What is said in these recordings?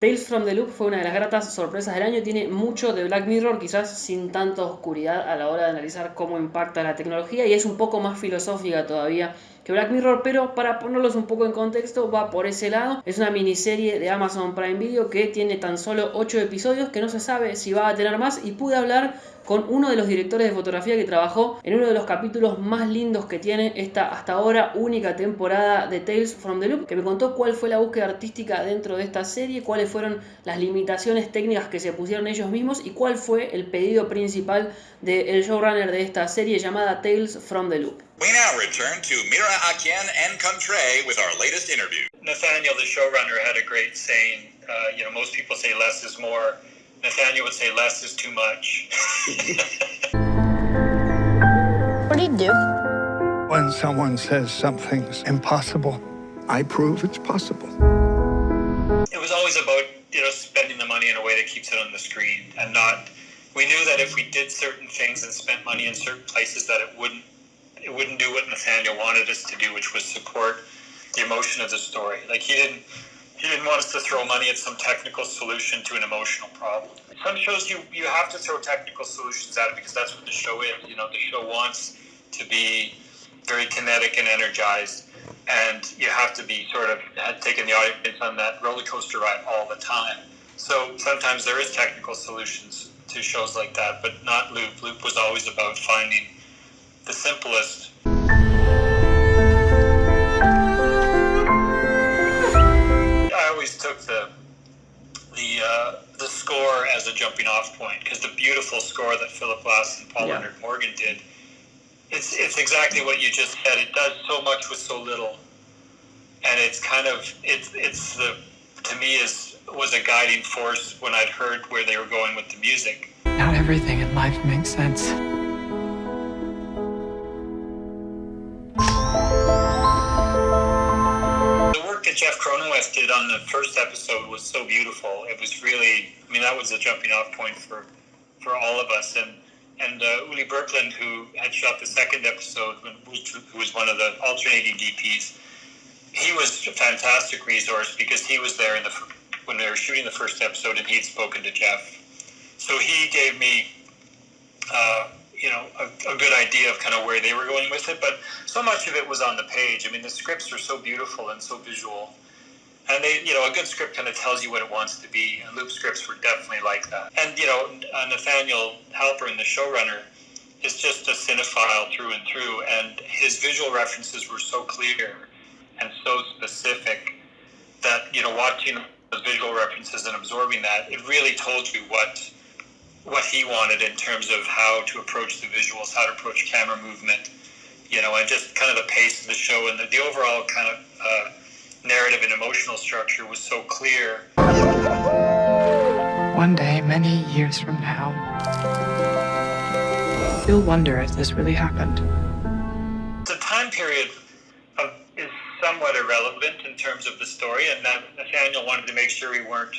Tales from the Loop fue una de las gratas sorpresas del año, tiene mucho de Black Mirror, quizás sin tanta oscuridad a la hora de analizar cómo impacta la tecnología y es un poco más filosófica todavía que Black Mirror, pero para ponerlos un poco en contexto va por ese lado. Es una miniserie de Amazon Prime Video que tiene tan solo 8 episodios, que no se sabe si va a tener más, y pude hablar con uno de los directores de fotografía que trabajó en uno de los capítulos más lindos que tiene esta hasta ahora única temporada de Tales from the Loop, que me contó cuál fue la búsqueda artística dentro de esta serie, cuáles fueron las limitaciones técnicas que se pusieron ellos mismos y cuál fue el pedido principal del showrunner de esta serie llamada Tales from the Loop. We now return to Mira Akien and Contre with our latest interview. Nathaniel, the showrunner, had a great saying. Most people say less is more. Nathaniel would say less is too much. What do you do? When someone says something's impossible, I prove it's possible. It was always about, spending the money in a way that keeps it on the screen and not. We knew that if we did certain things and spent money in certain places, that it wouldn't do what Nathaniel wanted us to do, which was support the emotion of the story. Like he didn't want us to throw money at some technical solution to an emotional problem. Some shows you have to throw technical solutions at it because that's what the show is. The show wants to be very kinetic and energized, and you have to be sort of taking the audience on that roller coaster ride all the time. So sometimes there is technical solutions to shows like that, but not Loop. Loop was always about finding the simplest. I always took the score as a jumping off point, because the beautiful score that Philip Glass and Paul Leonard Morgan did, it's exactly what you just said. It does so much with so little, and it's kind of to me was a guiding force when I'd heard where they were going with the music. Not everything in life makes sense. The work that Jeff Cronenweth did on the first episode was so beautiful. It was really, that was a jumping off point for all of us. And Uli Berkland, who had shot the second episode, who was one of the alternating DPs, he was a fantastic resource because he was there when they were shooting the first episode, and he'd spoken to Jeff. So he gave me, a good idea of kind of where they were going with it. But so much of it was on the page. The scripts are so beautiful and so visual. And they, a good script kind of tells you what it wants to be. And Loop scripts were definitely like that. And, Nathaniel Halpern, the showrunner, is just a cinephile through and through. And his visual references were so clear and so specific that, watching those visual references and absorbing that, it really told you what he wanted in terms of how to approach the visuals, how to approach camera movement, and just kind of the pace of the show, and the overall kind of narrative and emotional structure was so clear. One day, many years from now, you'll wonder if this really happened. The time period is somewhat irrelevant in terms of the story, and that Nathaniel wanted to make sure we weren't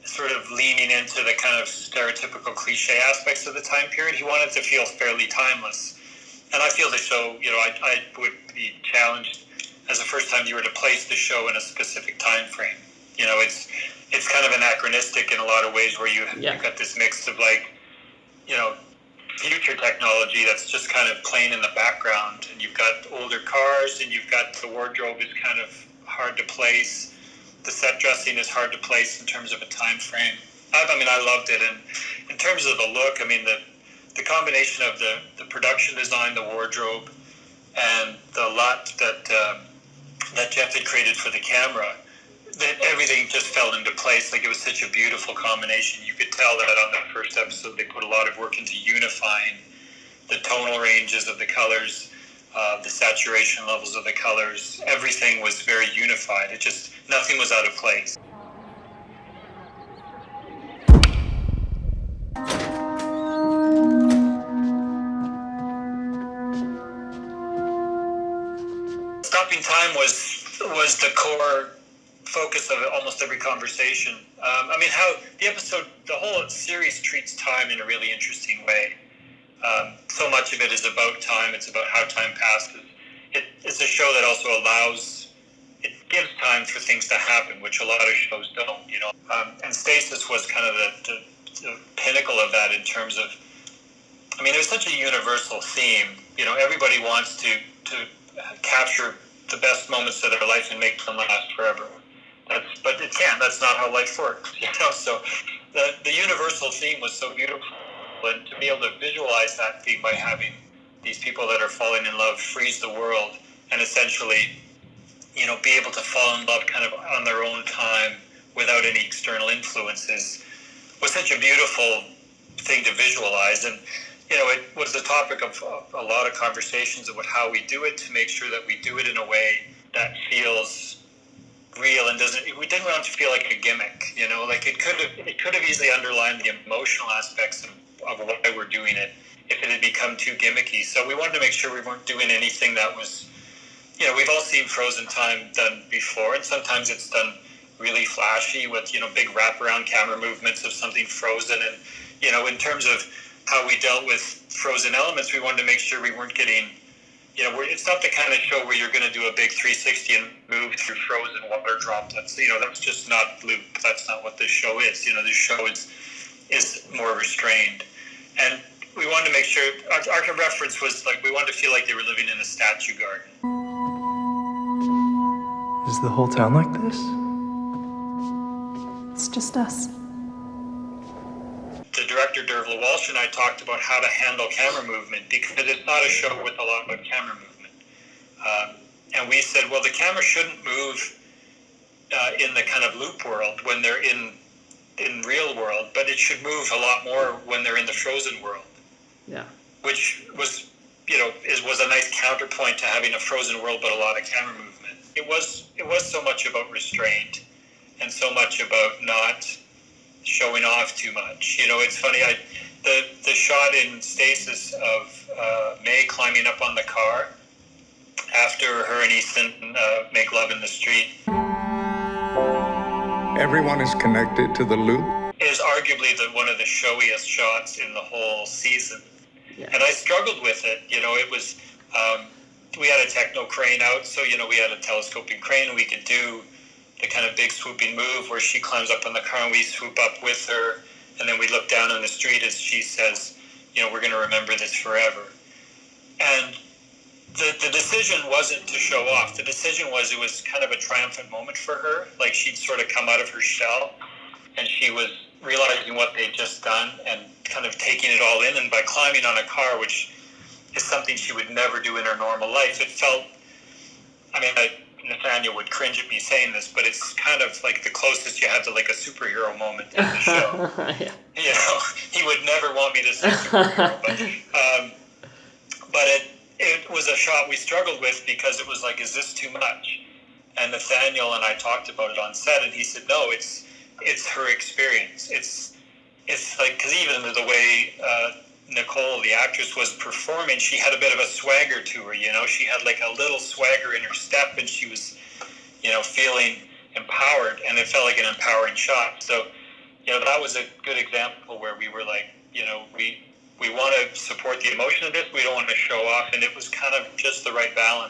sort of leaning into the kind of stereotypical cliche aspects of the time period. He wanted to feel fairly timeless. And I feel the show, I would be challenged as a first-time viewer to place the show in a specific time frame. It's kind of anachronistic in a lot of ways, where you've got this mix of future technology that's just kind of playing in the background, and you've got older cars, and you've got the wardrobe is kind of hard to place. The set dressing is hard to place in terms of a time frame. I loved it, and in terms of the look, the combination of the production design, the wardrobe, and the lot that Jeff had created for the camera, that everything just fell into place. Like, it was such a beautiful combination. You could tell that on the first episode they put a lot of work into unifying the tonal ranges of the colors, the saturation levels of the colors. Everything was very unified. Nothing was out of place. Stopping time was the core focus of almost every conversation. How the whole series treats time in a really interesting way. So much of it is about time. It's about how time passes. It's a show that also allows it gives time for things to happen, which a lot of shows don't, you know. And Stasis was kind of the pinnacle of that in terms of, I mean, there's such a universal theme. You know, everybody wants to capture the best moments of their life and make them last forever. But it can't. That's not how life works, you know. So the universal theme was so beautiful, and to be able to visualize that theme by having these people that are falling in love freeze the world and essentially, you know, be able to fall in love kind of on their own time without any external influences was such a beautiful thing to visualize. And, you know, it was the topic of a lot of conversations about how we do it to make sure that we do it in a way that feels real and we didn't want it to feel like a gimmick, you know, like it could have easily underlined the emotional aspects of why we're doing it if it had become too gimmicky. So we wanted to make sure we weren't doing anything that was, you know, we've all seen Frozen Time done before, and sometimes it's done really flashy with, you know, big wraparound camera movements of something frozen. And, you know, in terms of how we dealt with frozen elements, we wanted to make sure we weren't getting, you know, it's not the kind of show where you're going to do a big 360 and move through frozen water droplets. You know, that's just not Loop. That's not what this show is. You know, this show is more restrained. And we wanted to make sure, our reference was like, we wanted to feel like they were living in a statue garden. Is the whole town like this? It's just us. The director, Dervla Walsh, and I talked about how to handle camera movement because it's not a show with a lot of camera movement. And we said, well, the camera shouldn't move in the kind of Loop world when they're in real world, but it should move a lot more when they're in the frozen world. Yeah. Which was, you know, was a nice counterpoint to having a frozen world but a lot of camera movement. It was so much about restraint and so much about not showing off too much. You know, it's funny, the shot in Stasis of May climbing up on the car after her and Ethan make love in the street Everyone is connected to the loop. is arguably one of the showiest shots in the whole season. Yeah. And I struggled with it. You know, it was, we had a techno crane out, so, you know, we had a telescoping crane and we could do the kind of big swooping move where she climbs up on the car and we swoop up with her, and then we look down on the street as she says, you know, we're going to remember this forever. And the decision wasn't to show off. The decision was it was kind of a triumphant moment for her. Like she'd sort of come out of her shell and she was realizing what they'd just done and kind of taking it all in. And by climbing on a car, which is something she would never do in her normal life, it felt, I mean, Nathaniel would cringe at me saying this, but it's kind of like the closest you have to like a superhero moment in the show. Yeah. You know, he would never want me to say superhero, but it was a shot we struggled with because it was like, is this too much? And Nathaniel and I talked about it on set, and he said, no, it's her experience. It's like, because even the way Nicole, the actress, was performing, she had a bit of a swagger to her, you know? She had like a little swagger in her step, and she was, you know, feeling empowered, and it felt like an empowering shot. So, you know, that was a good example where we were like, you know, we want to support the emotion of this, we don't want to show off, and it was kind of just the right balance.